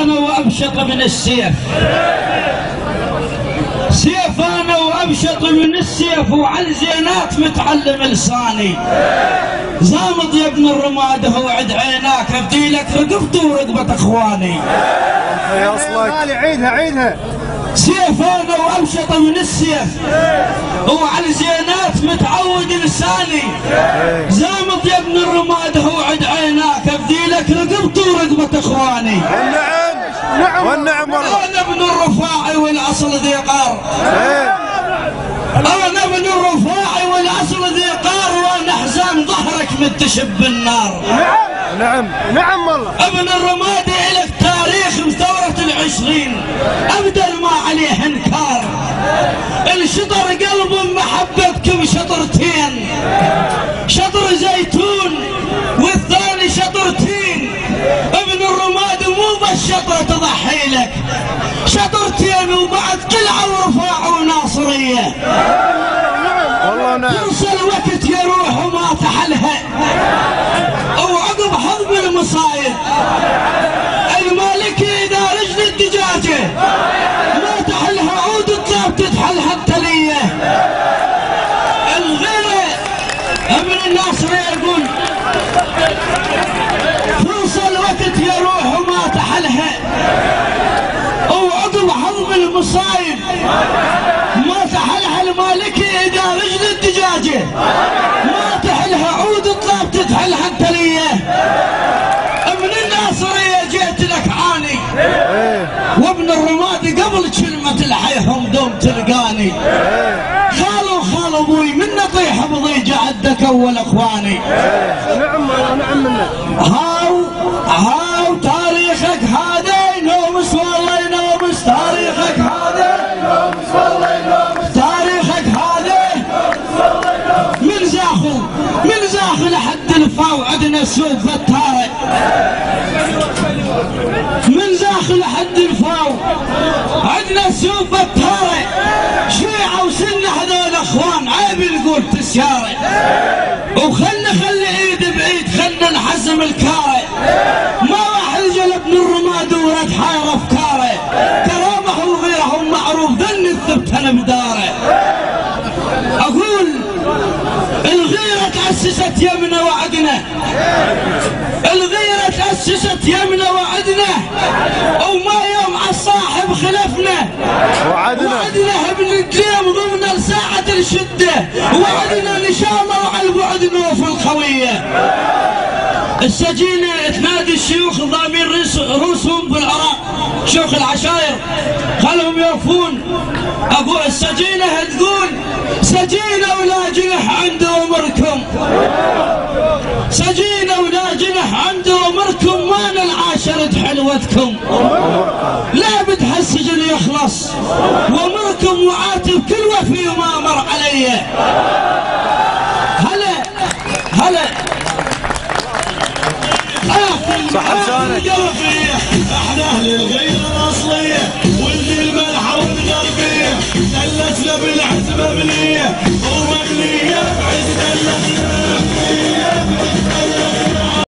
انا وابشط من السيف، سيف انا وابشط من السيف، وعلى زينات متعلم لساني. زامض يا ابن الرماد هو عد عيناك، ابدي لك رقبتي ورقبة اخواني. يا اصلك عيدها عيدها. سيف انا وابشط من السيف، وعلى زينات متعود لساني. زامض يا ابن الرماد هو عد عيناك، ابدي لك رقبتي ورقبة اخواني. نعم والنعم والله. انا ابن الرفاعي والاصل ذي قار، انا ابن الرفاعي والاصل ذي قار، وانا حزام ظهرك متشب بالنار. نعم والله. ابن الرمادي الك تاريخ بثورة العشرين، ابدل ما عليه انكار. الشطر قلب محبتكم شطرتين، شطر زيتون والثاني شطرتين. ابن الرمادي مو بالشطرة تضحي لك، شطرتين وبعد قلعة ورفاع وناصرية. والله نعم. يوصل وقت يروح وما تحلها، وعقب حظ المصايب المالكي اذا رجل الدجاجة ما تحلها عود الطاب تتحلها التلية. الغيرة ابن الناصر يقول توصل وقت يروح وما تحلها، وعقب حظ المصايب ما تحلها المالكي اذا رجل الدجاجة ما تحلها عود الطاب تتحلها التلية. ابن الناصرية جيت لك عاني، وابن الرمادي قبل كلمة الحيهم دوم تلقاني. خال ابوي من نطيح بضيجة عدك اول اخواني. نعم منك. هاو تاريخك هذا ينومس والله ينومس، تاريخك هذا ينومس والله ينومس، تاريخك هذا من زاخل لحد الفاو عدنا سوق فتارة، من زاخل لحد الفاو عدنا سوق فتارة. شيعة وسنة هذول اخوان عيب نقول تسيارة، وخلنا خلي ايد بايد خلنا نحزم الكارة. ما راح رجل ابن الرماد ورد حاير افكاره، كرامه وغيرهم معروف ذن الثبت انا بداره. اقول الغيرة تأسست يمنا وعدنا، الغيرة تأسست يمنا وعدنا، وما يوم عالصاحب خلفنا. وعدنا ابن الجيم ضمن لساعة الشدة، وعدنا نشامة وعلى البعد نوف الخوية. السجينة تنادي الشيوخ ضامين رؤوسهم بالعراق، شيوخ العشاير خلهم يوفون. اقول السجينة تقول سجينة ولا جنح عند امركم، سجينة ولا جنح عند امركم، ما ننعاشر حلوتكم. لا بدها السجن يخلص وامركم وعاتب كل وفي ما مر علي. هلا صح لسانك. احنا اهل الغيرة